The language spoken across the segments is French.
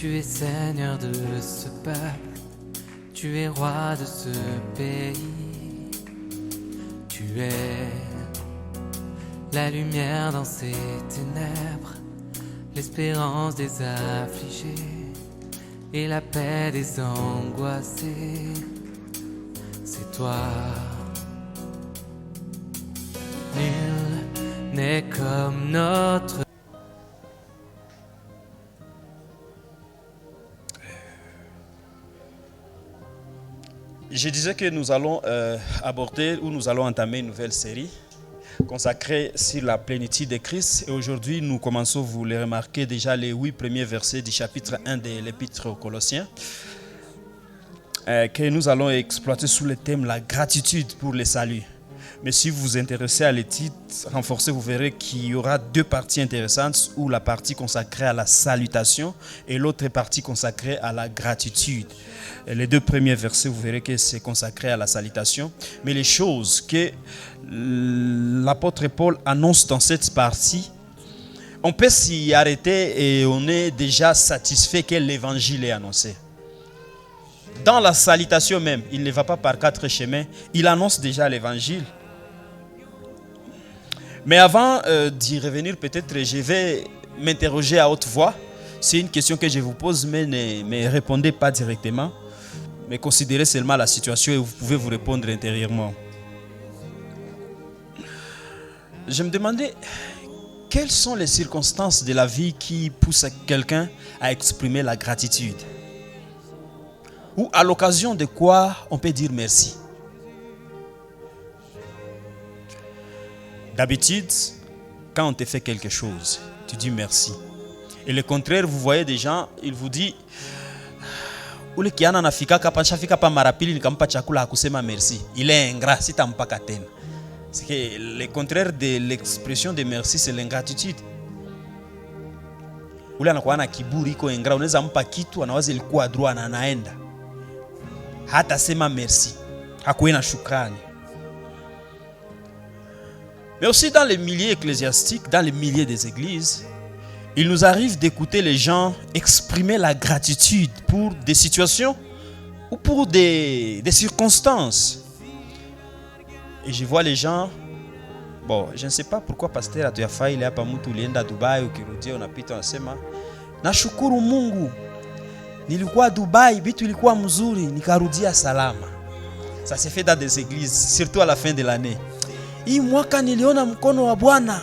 Tu es Seigneur de ce peuple, tu es roi de ce pays. Tu es la lumière dans ces ténèbres, l'espérance des affligés et la paix des angoissés. C'est toi. Nul n'est comme notre. Je disais que nous allons aborder ou nous allons entamer une nouvelle série consacrée sur la plénitude de Christ. Et aujourd'hui, nous commençons, vous le remarquez déjà, les 8 premiers versets du chapitre 1 de l'Épître aux Colossiens, que nous allons exploiter sous le thème la gratitude pour le salut. Mais si vous vous intéressez à l'étude renforcée, vous verrez qu'il y aura 2 parties intéressantes, où la partie consacrée à la salutation et l'autre partie consacrée à la gratitude. Et les 2 premiers versets, vous verrez que c'est consacré à la salutation. Mais les choses que l'apôtre Paul annonce dans cette partie, on peut s'y arrêter et on est déjà satisfait que l'évangile est annoncé. Dans la salutation même, il ne va pas par 4 chemins, il annonce déjà l'évangile. Mais avant d'y revenir, peut-être je vais m'interroger à haute voix. C'est une question que je vous pose, mais ne me répondez pas directement. Mais considérez seulement la situation et vous pouvez vous répondre intérieurement. Je me demandais, quelles sont les circonstances de la vie qui poussent quelqu'un à exprimer la gratitude? Ou à l'occasion de quoi on peut dire merci? D'habitude, quand on te fait quelque chose, tu dis merci. Et le contraire, vous voyez des gens, ils vous disent ule kiana nafika kapa nishafika pa mara pili nikampa chakula hakusema merci. Il est ingrat si tampaka tena. C'est que le contraire de l'expression de merci, c'est l'ingratitude. Ule anakuwa na kiburi iko ingrat, unaweza mpa kitu anawaza ilikuwa droit na anaenda. Hata sema merci. Hakuwe na shukrani. Mais aussi dans les milieux ecclésiastiques, dans les milieux des églises, il nous arrive d'écouter les gens exprimer la gratitude pour des situations ou pour des circonstances. Et je vois les gens, bon, je ne sais pas pourquoi pasteur atuyafai ile hapa mtu ulienda Dubai ukirudia unapita unasema nashukuru Mungu nilikuwa Dubai vitu ilikuwa mzuri nikarudia salama. Ça se fait dans des églises, surtout à la fin de l'année. Hii mwaka niliona mkono wa Bwana.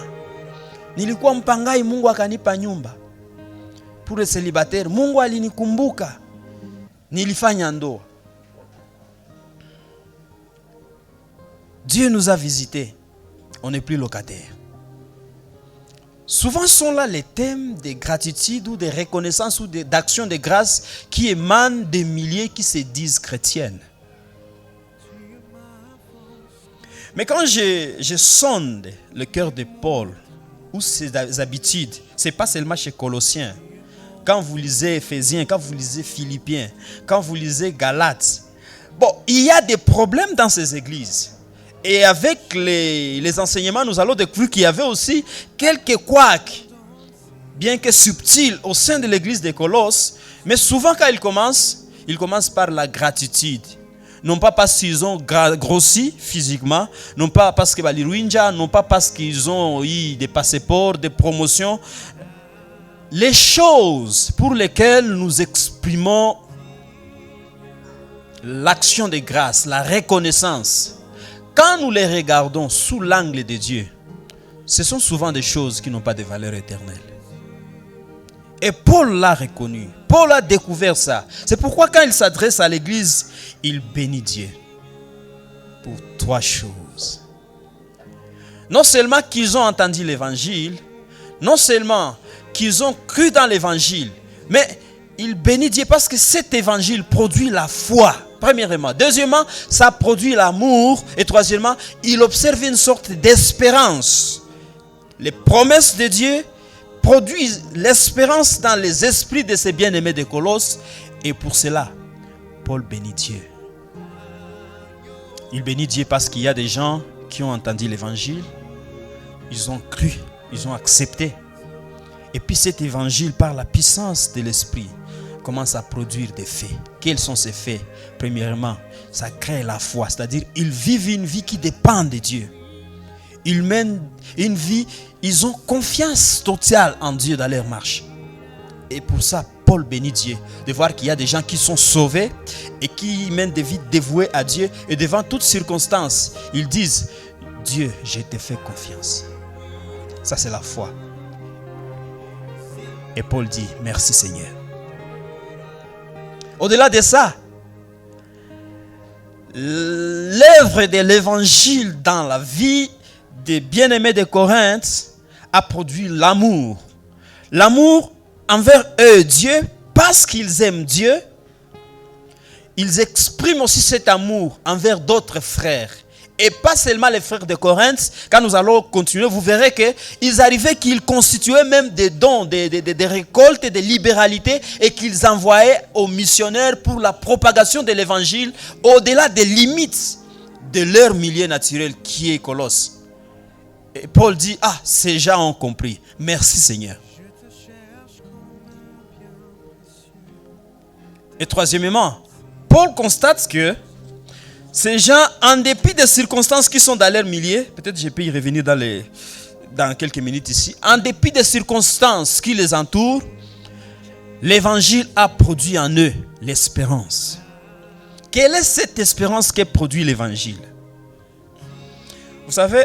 Nilikuwa mpangai, Mungu akanipa nyumba. Pour les célibataires, Mungu alinikumbuka. Nilifanya ndoa. Dieu nous a visités. On n'est plus locataires. Souvent sont là les thèmes de gratitude ou de reconnaissance ou d'action de grâce qui émanent des milliers qui se disent chrétiennes. Mais quand je sonde le cœur de Paul ou ses habitudes, ce n'est pas seulement chez Colossiens. Quand vous lisez Éphésiens, quand vous lisez Philippiens, quand vous lisez Galates, bon, il y a des problèmes dans ces églises. Et avec les enseignements, nous allons découvrir qu'il y avait aussi quelques couacs, bien que subtils, au sein de l'église de Colosse. Mais souvent, quand ils commencent par la gratitude. Non pas parce qu'ils ont grossi physiquement, non pas parce qu'ils ont non pas parce qu'ils ont eu des passeports, des promotions. Les choses pour lesquelles nous exprimons l'action de grâce, la reconnaissance, quand nous les regardons sous l'angle de Dieu, ce sont souvent des choses qui n'ont pas de valeur éternelle. Et Paul l'a reconnu. Paul a découvert ça. C'est pourquoi quand il s'adresse à l'église, il bénit Dieu pour 3 choses. Non seulement qu'ils ont entendu l'évangile, non seulement qu'ils ont cru dans l'évangile, mais il bénit Dieu parce que cet évangile produit la foi, premièrement. Deuxièmement, ça produit l'amour. Et troisièmement, il observe une sorte d'espérance. Les promesses de Dieu produisent l'espérance dans les esprits de ses bien-aimés de Colosse. Et pour cela, Paul bénit Dieu. Il bénit Dieu parce qu'il y a des gens qui ont entendu l'évangile, ils ont cru, ils ont accepté. Et puis cet évangile, par la puissance de l'esprit, commence à produire des faits. Quels sont ces faits? Premièrement, ça crée la foi, c'est-à-dire ils vivent une vie qui dépend de Dieu. Ils mènent une vie, ils ont confiance totale en Dieu dans leur marche. Et pour ça, Paul bénit Dieu de voir qu'il y a des gens qui sont sauvés et qui mènent des vies dévouées à Dieu. Et devant toutes circonstances, ils disent, Dieu, je te fais confiance. Ça, c'est la foi. Et Paul dit, merci Seigneur. Au-delà de ça, l'œuvre de l'évangile dans la vie des bien-aimés de Corinthe a produit l'amour. L'amour envers eux, Dieu, parce qu'ils aiment Dieu, ils expriment aussi cet amour envers d'autres frères. Et pas seulement les frères de Corinthe. Quand nous allons continuer, vous verrez qu'ils arrivaient, qu'ils constituaient même des dons, des récoltes, des libéralités, et qu'ils envoyaient aux missionnaires pour la propagation de l'évangile au-delà des limites de leur milieu naturel qui est Colosse. Et Paul dit, ces gens ont compris. Merci Seigneur. Et troisièmement, Paul constate que ces gens, en dépit des circonstances qui sont dans leur milieu, peut-être je peux y revenir dans quelques minutes ici, en dépit des circonstances qui les entourent, l'évangile a produit en eux l'espérance. Quelle est cette espérance que produit l'évangile? Vous savez,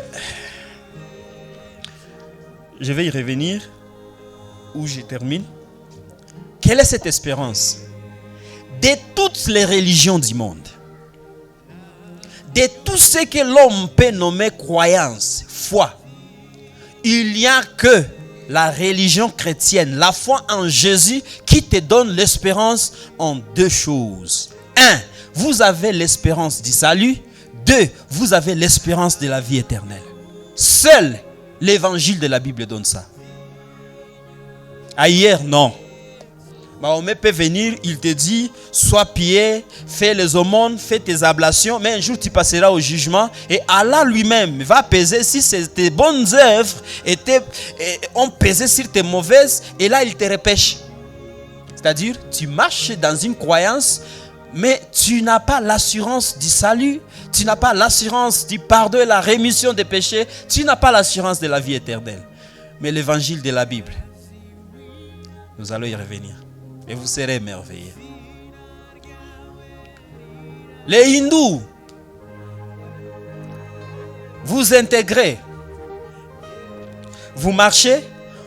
je vais y revenir où je termine. Quelle est cette espérance? De toutes les religions du monde, de tout ce que l'homme peut nommer croyance, foi, il n'y a que la religion chrétienne, la foi en Jésus, qui te donne l'espérance en deux choses. 1, vous avez l'espérance du salut. 2, vous avez l'espérance de la vie éternelle. Seul l'évangile de la Bible donne ça. Ailleurs, non. Mahomet peut venir, il te dit, sois pieux, fais les aumônes, fais tes ablations, mais un jour tu passeras au jugement et Allah lui-même va peser si tes bonnes œuvres ont pesé sur tes mauvaises, et là il te repêche. C'est-à-dire, tu marches dans une croyance, mais tu n'as pas l'assurance du salut, tu n'as pas l'assurance du pardon et la rémission des péchés, tu n'as pas l'assurance de la vie éternelle. Mais l'évangile de la Bible, nous allons y revenir. Et vous serez émerveillés. Les hindous, vous intégrez, vous marchez,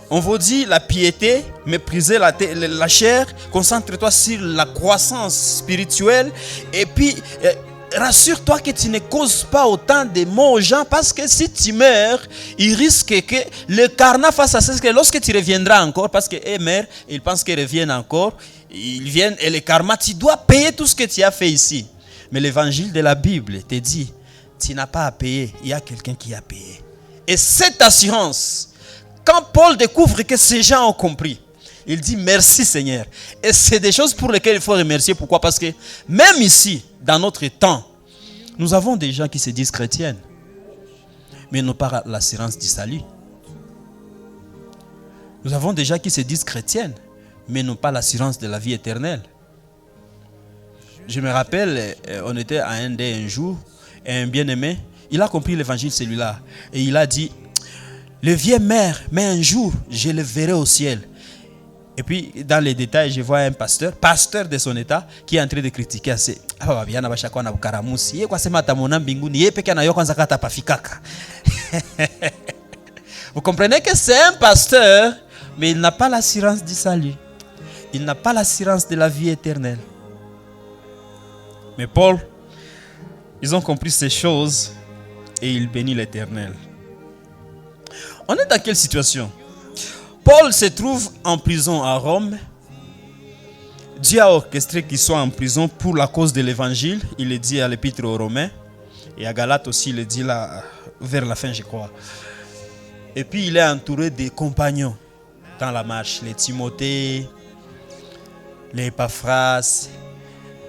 on vous dit la piété, méprisez la chair, concentre-toi sur la croissance spirituelle, et puis rassure-toi que tu ne causes pas autant de maux aux gens, parce que si tu meurs, il risque que le karma fasse à ce que lorsque tu reviendras encore, parce que meurent, ils pensent qu'ils reviennent encore, ils viennent, et le karma, tu dois payer tout ce que tu as fait ici. Mais l'évangile de la Bible te dit, tu n'as pas à payer, il y a quelqu'un qui a payé. Et cette assurance, quand Paul découvre que ces gens ont compris, il dit merci Seigneur. Et c'est des choses pour lesquelles il faut remercier. Pourquoi? Parce que même ici, dans notre temps, nous avons des gens qui se disent chrétiennes, mais n'ont pas l'assurance du salut. Nous avons des gens qui se disent chrétiennes, mais n'ont pas l'assurance de la vie éternelle. Je me rappelle, on était à un dé un jour, et un bien-aimé, il a compris l'évangile celui-là. Et il a dit, le vieux meurt, mais un jour, je le verrai au ciel. Et puis, dans les détails, je vois un pasteur de son état, qui est en train de critiquer assez. Vous comprenez que c'est un pasteur, mais il n'a pas l'assurance du salut. Il n'a pas l'assurance de la vie éternelle. Mais Paul, ils ont compris ces choses et il bénit l'Éternel. On est dans quelle situation? Paul se trouve en prison à Rome. Dieu a orchestré qu'il soit en prison pour la cause de l'évangile. Il le dit à l'épître aux Romains. Et à Galates aussi, il le dit là, vers la fin, je crois. Et puis, il est entouré des compagnons dans la marche. Les Timothée, les Epaphras,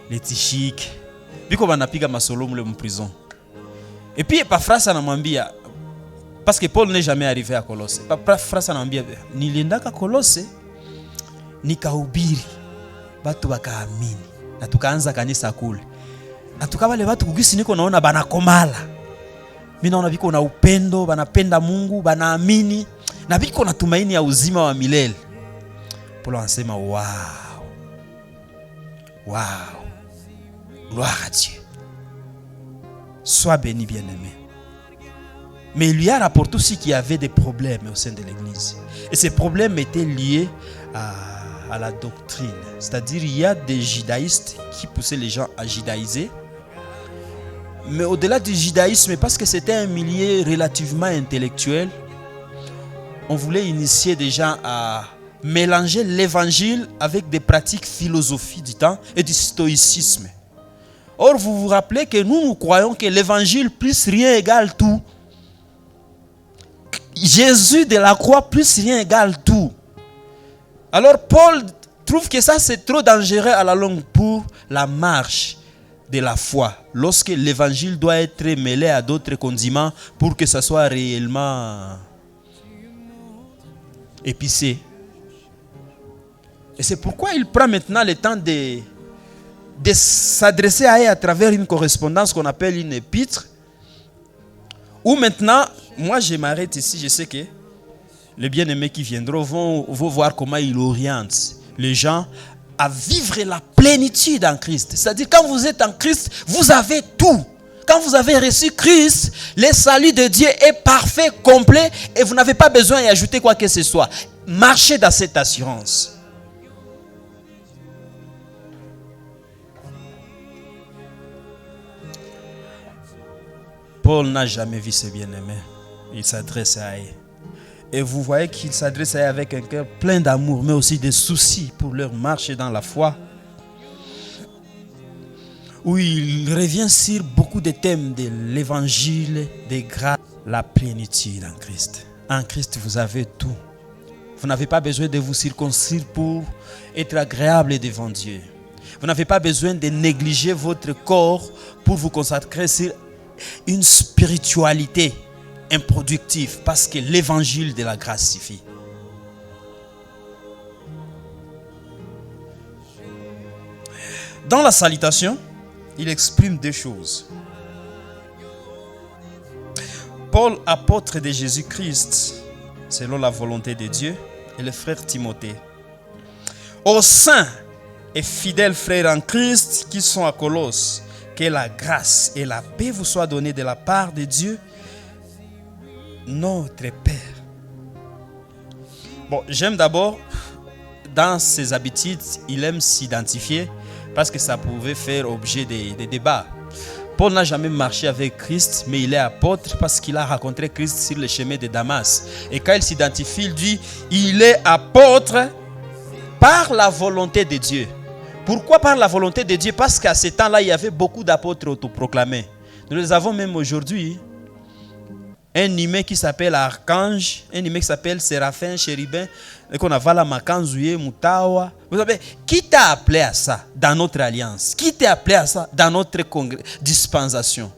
les Tichik. Puis, comme on a pigé ma solo en prison. Et puis, Epaphras anamwambia, parce que Paul n'est jamais arrivé à Colosse. Epaphras anamwambia, niliendaka Colosse, nikahubiri. batu bakaamini na tukaanza kanisa kule. Na tukabale watu kugisi niko naona banakomala. Mimi naona biko na upendo, banapenda Mungu, banaamini na biko na tumaini ya uzima wa milele. Paulo anasema wow. Gloire à Dieu. Sois béni, bien-aimé. Mais il lui a rapporté aussi qu'il y avait des problèmes au sein de l'église. Et ces problèmes étaient liés à la doctrine. C'est-à-dire, il y a des judaïstes qui poussaient les gens à judaïser. Mais au-delà du judaïsme, parce que c'était un milieu relativement intellectuel, on voulait initier des gens à mélanger l'évangile avec des pratiques philosophiques du temps et du stoïcisme. Or, vous vous rappelez que nous croyons que l'évangile plus rien égale tout. Jésus de la croix plus rien égale tout. Alors Paul trouve que ça c'est trop dangereux à la longue pour la marche de la foi. Lorsque l'évangile doit être mêlé à d'autres condiments pour que ça soit réellement épicé. Et c'est pourquoi il prend maintenant le temps de s'adresser à eux à travers une correspondance qu'on appelle une épître. Où maintenant, moi je m'arrête ici, je sais que les bien-aimés qui viendront vont voir comment il oriente les gens à vivre la plénitude en Christ. C'est-à-dire quand vous êtes en Christ, vous avez tout. Quand vous avez reçu Christ, le salut de Dieu est parfait, complet et vous n'avez pas besoin d'y ajouter quoi que ce soit. Marchez dans cette assurance. Paul n'a jamais vu ses bien-aimés. Il s'adresse à eux. Et vous voyez qu'il s'adresse à eux avec un cœur plein d'amour, mais aussi de soucis pour leur marche dans la foi. Où il revient sur beaucoup de thèmes de l'évangile, des grâces, la plénitude en Christ. En Christ, vous avez tout. Vous n'avez pas besoin de vous circoncire pour être agréable devant Dieu. Vous n'avez pas besoin de négliger votre corps pour vous consacrer sur une spiritualité improductive parce que l'évangile de la grâce suffit. Dans la salutation, il exprime deux choses. Paul, apôtre de Jésus-Christ, selon la volonté de Dieu, et le frère Timothée. Aux saints et fidèles frères en Christ qui sont à Colosse, que la grâce et la paix vous soient données de la part de Dieu, notre Père. Bon, j'aime d'abord, dans ses habitudes, il aime s'identifier parce que ça pouvait faire objet de débats. Paul n'a jamais marché avec Christ, mais il est apôtre parce qu'il a rencontré Christ sur le chemin de Damas. Et quand il s'identifie, il dit, il est apôtre par la volonté de Dieu. Pourquoi par la volonté de Dieu? Parce qu'à ce temps-là, il y avait beaucoup d'apôtres autoproclamés. Nous les avons même aujourd'hui. Un humain qui s'appelle Archange, un humain qui s'appelle Séraphin, Chérubin, et qu'on a Vala Makanzouye, Moutawa. Vous savez, qui t'a appelé à ça dans notre alliance? Qui t'a appelé à ça dans notre dispensation?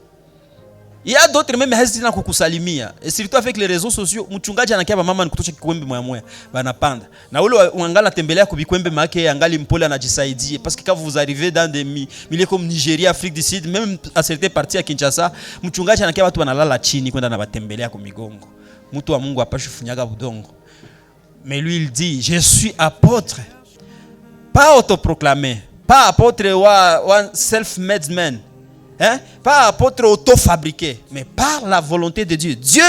Il y a d'autres même hezina kukusalimia. Et surtout avec les réseaux sociaux, mchungaji anakia ba mama nikutosha kikwembe moya moya banapanda. Na ule uangala tembelea kubikwembe make angali mpole anajisaidie parce que quand vous arrivez dans des milieux comme Nigeria, Afrique du Sud, même à certaines parties à Kinshasa, mchungaji anakia watu wanalala chini kwenda na batembelea kwa migongo. Mtu wa Mungu apashi funyaga budongo. Mais lui il dit, je suis apôtre. Pas autoproclamé, pas apôtre ou self-made man. Hein? Pas apôtre auto-fabriqué, mais par la volonté de Dieu. Dieu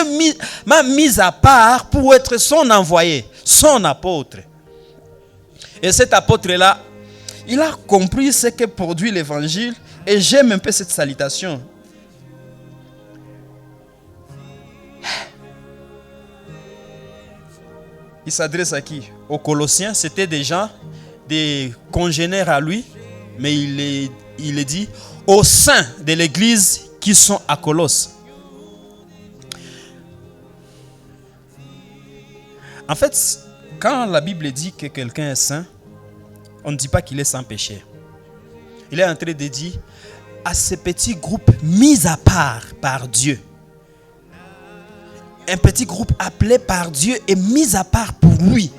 m'a mis à part pour être son envoyé, son apôtre. Et cet apôtre-là, il a compris ce que produit l'évangile et j'aime un peu cette salutation. Il s'adresse à qui? Aux Colossiens, c'était des gens, des congénères à lui, mais il est dit aux saints de l'église qui sont à Colosse. En fait, quand la Bible dit que quelqu'un est saint, on ne dit pas qu'il est sans péché. Il est en train de dire à ce petit groupe mis à part par Dieu. Un petit groupe appelé par Dieu et mis à part pour lui.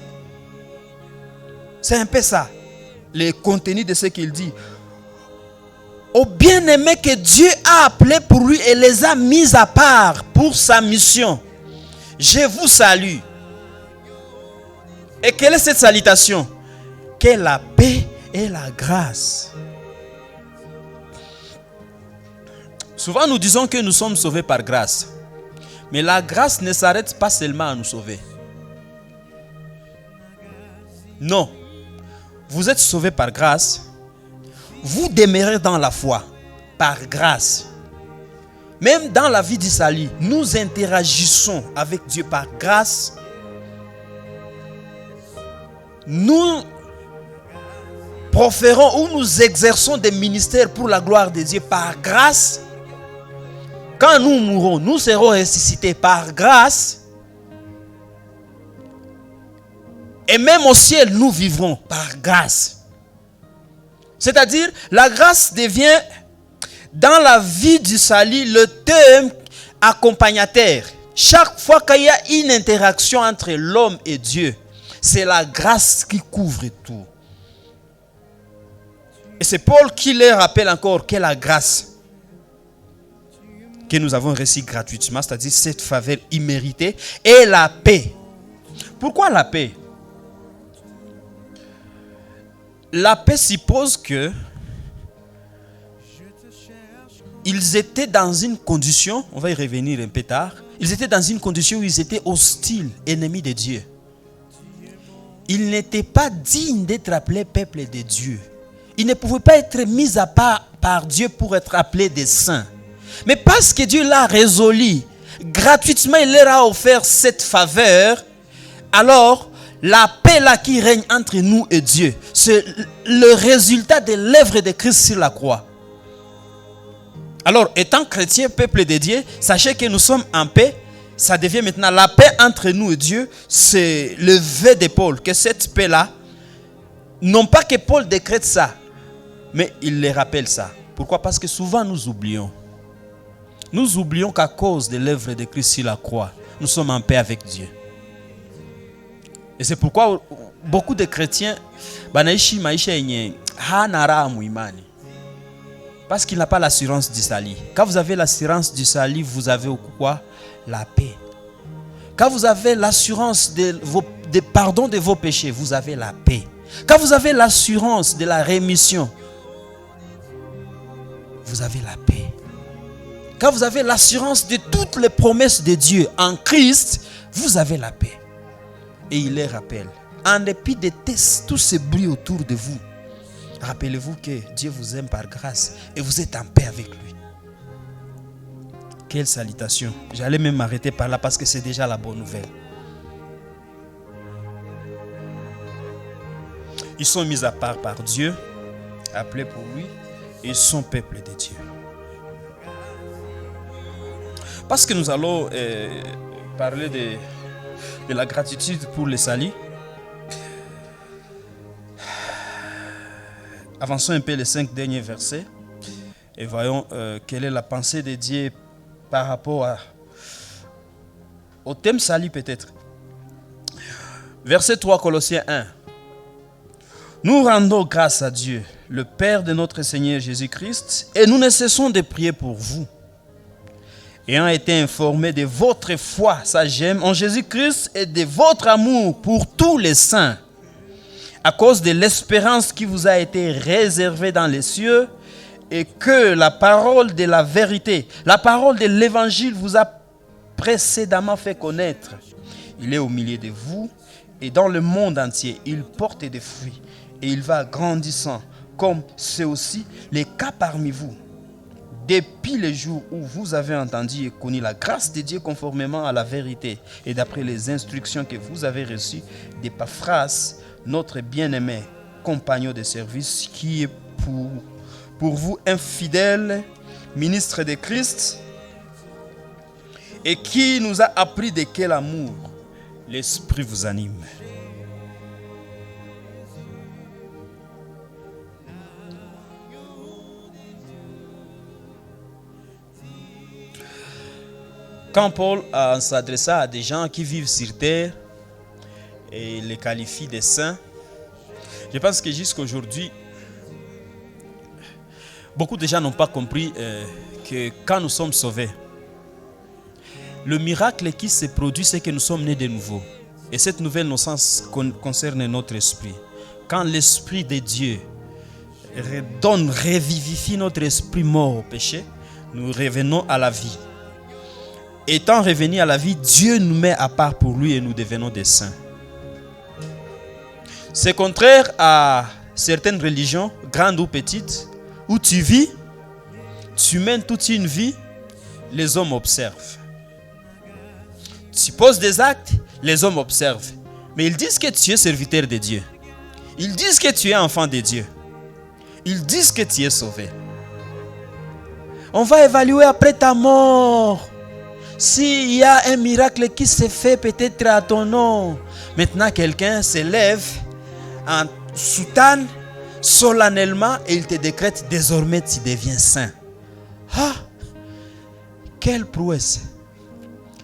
C'est un peu ça. le contenu de ce qu'il dit. Aux bien-aimés que Dieu a appelés pour lui et les a mis à part pour sa mission. Je vous salue. Et quelle est cette salutation? Que la paix et la grâce. Souvent nous disons que nous sommes sauvés par grâce. Mais la grâce ne s'arrête pas seulement à nous sauver. Non. Vous êtes sauvés par grâce. Vous demeurez dans la foi par grâce. Même dans la vie du salut, nous interagissons avec Dieu par grâce. Nous proférons ou nous exerçons des ministères pour la gloire de Dieu par grâce. Quand nous mourrons, nous serons ressuscités par grâce. Et même au ciel, nous vivrons par grâce. C'est-à-dire, la grâce devient, dans la vie du salut, le thème accompagnateur. Chaque fois qu'il y a une interaction entre l'homme et Dieu, c'est la grâce qui couvre tout. Et c'est Paul qui leur rappelle encore que la grâce que nous avons reçue gratuitement, c'est-à-dire cette faveur imméritée, et la paix. Pourquoi la paix? La paix suppose que ils étaient dans une condition, on va y revenir un peu tard, ils étaient dans une condition où ils étaient hostiles, ennemis de Dieu. Ils n'étaient pas dignes d'être appelés peuple de Dieu. Ils ne pouvaient pas être mis à part par Dieu pour être appelés des saints. Mais parce que Dieu l'a résolu, gratuitement il leur a offert cette faveur, alors la paix là qui règne entre nous et Dieu, c'est le résultat de l'œuvre de Christ sur la croix. Alors, étant chrétien, peuple de Dieu, sachez que nous sommes en paix. Ça devient maintenant la paix entre nous et Dieu. C'est le vœu de Paul, que cette paix-là, non pas que Paul décrète ça, mais il les rappelle ça. Pourquoi? Parce que souvent nous oublions. Nous oublions qu'à cause de l'œuvre de Christ sur la croix, nous sommes en paix avec Dieu. Et c'est pourquoi beaucoup de chrétiens, parce qu'il n'a pas l'assurance du salut. Quand vous avez l'assurance du salut, vous avez quoi? La paix. Quand vous avez l'assurance de pardon de vos péchés, vous avez la paix. Quand vous avez l'assurance de la rémission, vous avez la paix. Quand vous avez l'assurance de toutes les promesses de Dieu en Christ, vous avez la paix. Et il les rappelle. En dépit de tout ce bruit autour de vous, rappelez-vous que Dieu vous aime par grâce et vous êtes en paix avec lui. Quelle salutation. J'allais même m'arrêter par là parce que c'est déjà la bonne nouvelle. Ils sont mis à part par Dieu, appelés pour lui, et ils sont peuple de Dieu. Parce que nous allons parler de la gratitude pour le salut. Avançons un peu les 5 derniers versets et voyons quelle est la pensée de Dieu par rapport au thème salut peut-être. Verset 3, Colossiens 1. Nous rendons grâce à Dieu, le Père de notre Seigneur Jésus-Christ, et nous ne cessons de prier pour vous. Ayant été informés de votre foi, ça j'aime, en Jésus-Christ et de votre amour pour tous les saints, à cause de l'espérance qui vous a été réservée dans les cieux, et que la parole de la vérité, la parole de l'évangile vous a précédemment fait connaître. Il est au milieu de vous et dans le monde entier. Il porte des fruits et il va grandissant, comme c'est aussi le cas parmi vous. Depuis le jour où vous avez entendu et connu la grâce de Dieu conformément à la vérité et d'après les instructions que vous avez reçues d'Épaphras, notre bien-aimé compagnon de service, qui est pour vous un fidèle ministre de Christ et qui nous a appris de quel amour l'Esprit vous anime. Quand Paul s'adressa à des gens qui vivent sur terre et les qualifie de saints, Je pense que jusqu'à aujourd'hui, beaucoup de gens n'ont pas compris que quand nous sommes sauvés, le miracle qui se produit, c'est que nous sommes nés de nouveau. Et cette nouvelle naissance concerne notre esprit. Quand l'Esprit de Dieu revivifie notre esprit mort au péché, nous revenons à la vie. Étant revenus à la vie, Dieu nous met à part pour lui et nous devenons des saints. C'est contraire à certaines religions, grandes ou petites, où tu vis, tu mènes toute une vie, les hommes observent. Tu poses des actes, les hommes observent. Mais ils disent que tu es serviteur de Dieu. Ils disent que tu es enfant de Dieu. Ils disent que tu es sauvé. On va évaluer après ta mort. S'il y a un miracle qui se fait peut-être à ton nom. Maintenant, quelqu'un se lève en soutane solennellement et il te décrète désormais tu deviens saint. Ah, quelle prouesse!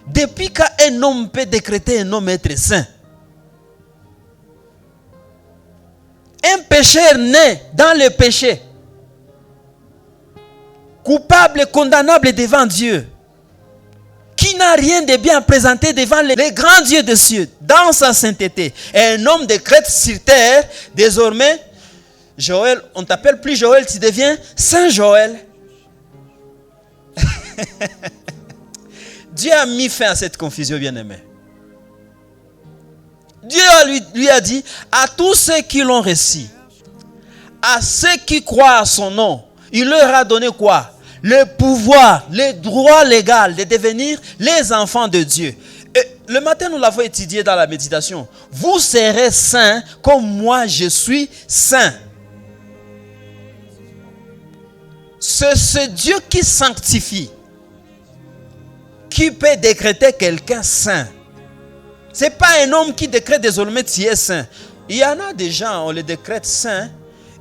Depuis qu'un homme peut décréter un homme être saint, un pécheur né dans le péché, coupable et condamnable devant Dieu, qui n'a rien de bien à présenter devant les grands dieux des cieux, dans sa sainteté. Et un homme décrète sur terre, désormais, Joël, on t'appelle plus Joël, tu deviens Saint Joël. Dieu a mis fin à cette confusion, bien-aimé. Dieu lui a dit à tous ceux qui l'ont reçu, à ceux qui croient à son nom, il leur a donné quoi? Le pouvoir, le droit légal de devenir les enfants de Dieu. Et le matin, nous l'avons étudié dans la méditation. Vous serez saints comme moi je suis saint. C'est ce Dieu qui sanctifie, qui peut décréter quelqu'un saint. Ce n'est pas un homme qui décrète désormais tu es saint. Il y en a des gens, on les décrète saints,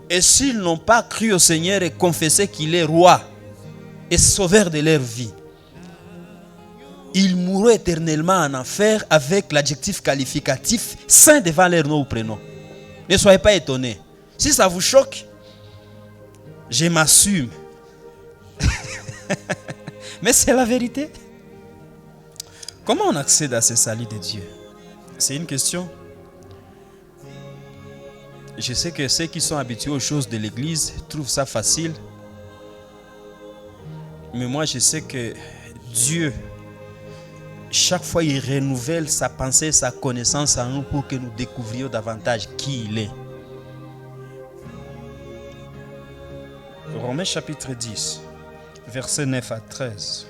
et s'ils n'ont pas cru au Seigneur et confessé qu'il est roi et sauveur de leur vie, ils mourront éternellement en enfer avec l'adjectif qualificatif saint devant leur nom ou prénom. Ne soyez pas étonnés. Si ça vous choque, je m'assume. Mais c'est la vérité. Comment on accède à ce salut de Dieu? C'est une question. Je sais que ceux qui sont habitués aux choses de l'église trouvent ça facile. Mais moi, je sais que Dieu, chaque fois, il renouvelle sa pensée, sa connaissance en nous pour que nous découvrions davantage qui il est. Romains chapitre 10, versets 9 à 13.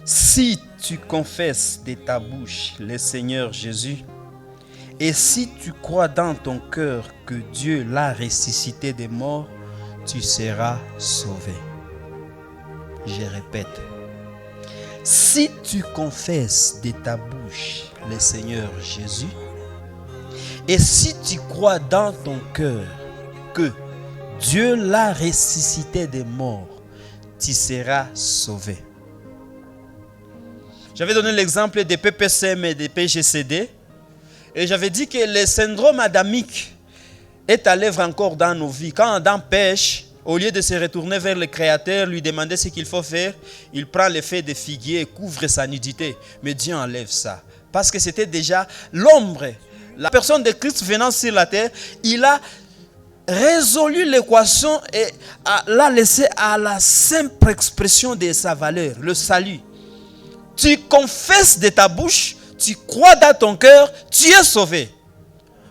Si tu confesses de ta bouche le Seigneur Jésus, et si tu crois dans ton cœur que Dieu l'a ressuscité des morts, tu seras sauvé. Je répète, si tu confesses de ta bouche le Seigneur Jésus, et si tu crois dans ton cœur que Dieu l'a ressuscité des morts, tu seras sauvé. J'avais donné l'exemple des PPCM et des PGCD. Et j'avais dit que le syndrome adamique est à l'œuvre encore dans nos vies. Quand Adam pêche, au lieu de se retourner vers le Créateur, lui demander ce qu'il faut faire, il prend les feuilles de figuier et couvre sa nudité. Mais Dieu enlève ça. Parce que c'était déjà l'ombre. La personne de Christ venant sur la terre, il a résolu l'équation et l'a laissé à la simple expression de sa valeur, le salut. Tu confesses de ta bouche, tu crois dans ton cœur, tu es sauvé.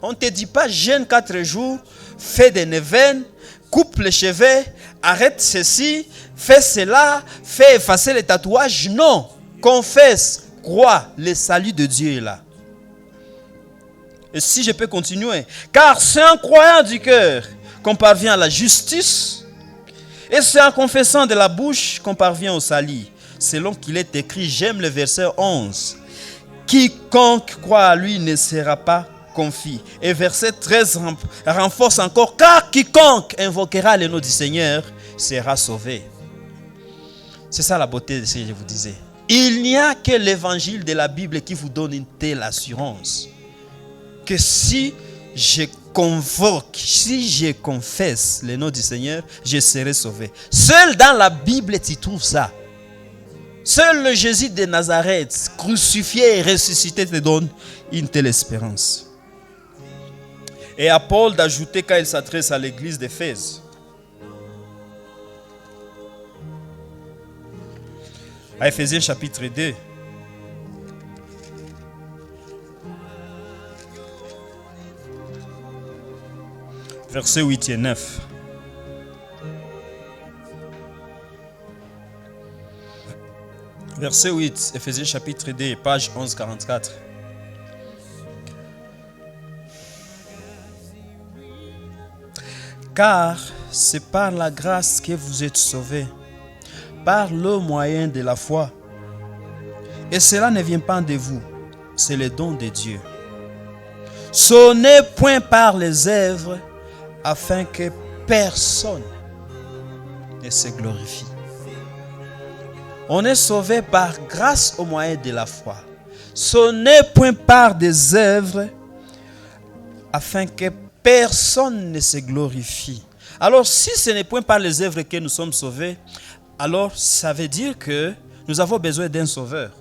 On ne te dit pas jeûne 4 jours, fais des neuvaines, coupe les cheveux, arrête ceci, fais cela, fais effacer les tatouages. Non, confesse, crois, le salut de Dieu est là. Et si je peux continuer, car c'est en croyant du cœur qu'on parvient à la justice, et c'est en confessant de la bouche qu'on parvient au salut. Selon qu'il est écrit, j'aime le verset 11, quiconque croit à lui ne sera pas confus. Et verset 13 renforce encore, car quiconque invoquera le nom du Seigneur sera sauvé. C'est ça la beauté de ce que je vous disais. Il n'y a que l'évangile de la Bible qui vous donne une telle assurance. Que si je convoque, si je confesse le nom du Seigneur, je serai sauvé. Seul dans la Bible tu trouves ça. Seul le Jésus de Nazareth, crucifié et ressuscité, te donne une telle espérance. Et à Paul d'ajouter quand il s'adresse à l'église d'Éphèse. À Éphésiens chapitre 2. Versets 8 et 9. Verset 8, Éphésiens chapitre 2, page 1144. Car c'est par la grâce que vous êtes sauvés, par le moyen de la foi. Et cela ne vient pas de vous, c'est le don de Dieu. Ce n'est point par les œuvres, afin que personne ne se glorifie. On est sauvé par grâce au moyen de la foi. Ce n'est point par des œuvres, afin que personne ne se glorifie. Alors, si ce n'est point par les œuvres que nous sommes sauvés, alors ça veut dire que nous avons besoin d'un sauveur.